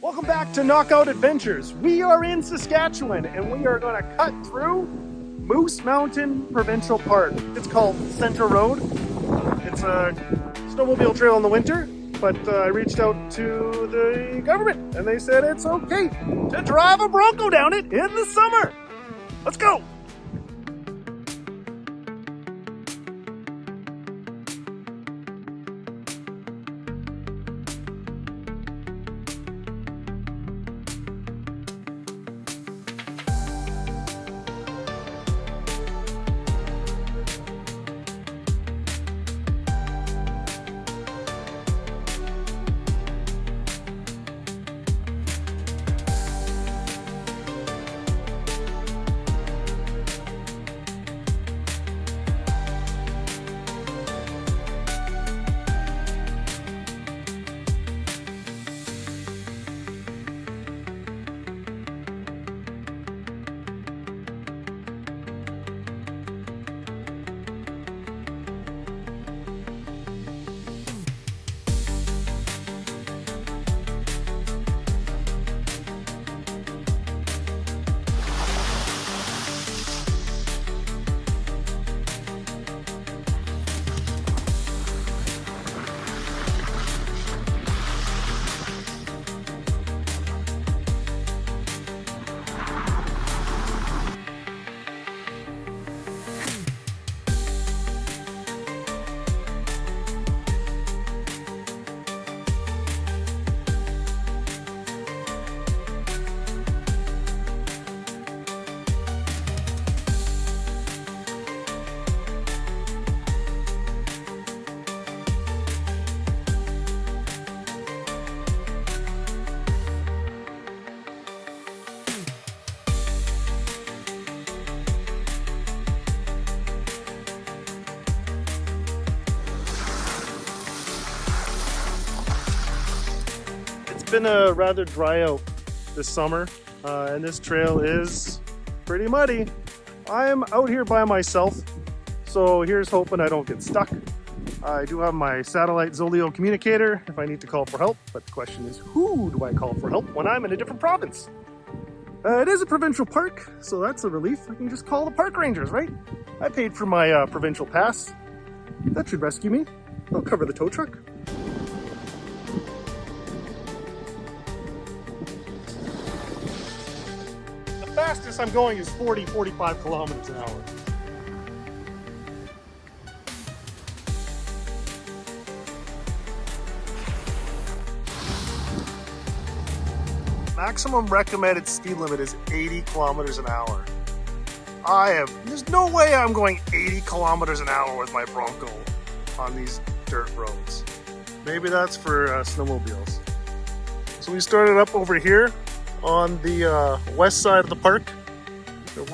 Welcome back to Knockout Adventures. We are in Saskatchewan and we are going to cut through Mountain Provincial Park. It's called Center Road. It's a snowmobile trail in the winter, but I reached out to the government and they said it's okay to drive a Bronco down it in the summer. Let's go. It's been a rather dry out this summer and this trail is pretty muddy. I'm out here by myself, so here's hoping I don't get stuck. I do have my satellite Zoleo communicator if I need to call for help, but the question is, who do I call for help when I'm in a different province? It is a provincial park, so that's a relief. I can just call the park rangers, right? I paid for my provincial pass. That should rescue me. I'll cover the tow truck. The fastest I'm going is 45 kilometers an hour. Maximum recommended speed limit is 80 kilometers an hour. There's no way I'm going 80 kilometers an hour with my Bronco on these dirt roads. Maybe that's for snowmobiles. So we started up over here on the west side of the park.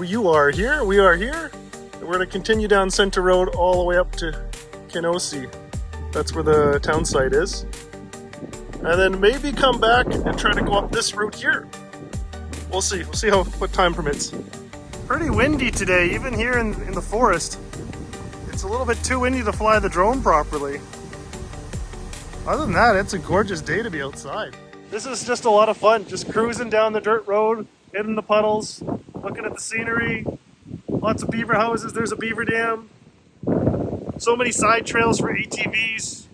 You are here, we are here. We're going to continue down Center Road all the way up to Kenosee. That's where the town site is. And then maybe come back and try to go up this route here. We'll see what time permits. Pretty windy today, even here in the forest. It's a little bit too windy to fly the drone properly. Other than that, it's a gorgeous day to be outside. This is just a lot of fun, just cruising down the dirt road, hitting the puddles, looking at the scenery. Lots of beaver houses, there's a beaver dam. So many side trails for ATVs.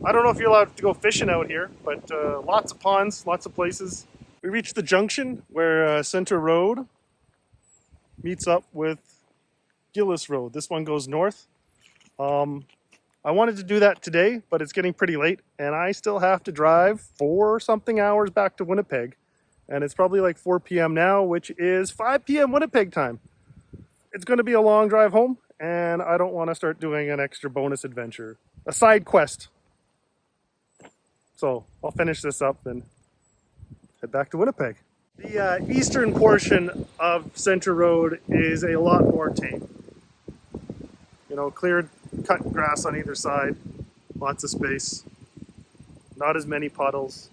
I don't know if you're allowed to go fishing out here, but lots of ponds, lots of places. We reached the junction where Center Road meets up with Gillis Road. This one goes north. I wanted to do that today, but it's getting pretty late and I still have to drive 4-something hours back to Winnipeg. And it's probably like 4 p.m. now, which is 5 p.m. Winnipeg time. It's going to be a long drive home and I don't want to start doing an extra bonus adventure, a side quest. So I'll finish this up and head back to Winnipeg. The eastern portion of Center Road is a lot more tame. You know, cleared, cut grass on either side, lots of space, not as many puddles.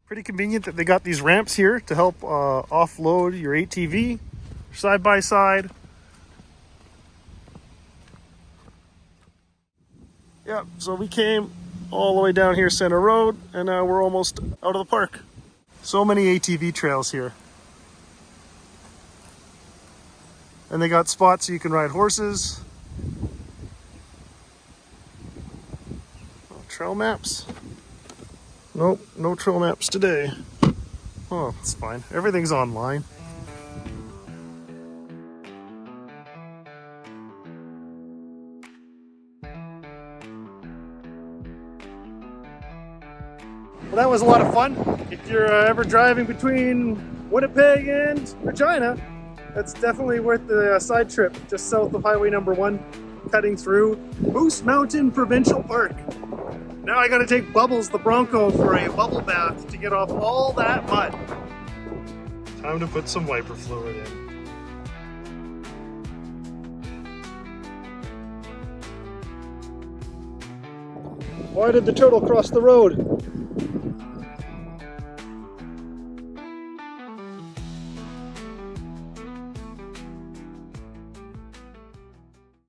Pretty convenient that they got these ramps here to help offload your ATV side by side. Yeah, so we came all the way down here Center Road, and now we're almost out of the park. So many ATV trails here. And they got spots so you can ride horses. Oh, trail maps. Nope, no trail maps today. Oh, it's fine. Everything's online. Well, that was a lot of fun. If you're ever driving between Winnipeg and Regina, that's definitely worth the side trip just south of Highway number 1, cutting through Mountain Provincial Park. Now I gotta take Bubbles, the Bronco, for a bubble bath to get off all that mud. Time to put some wiper fluid in. Why did the turtle cross the road?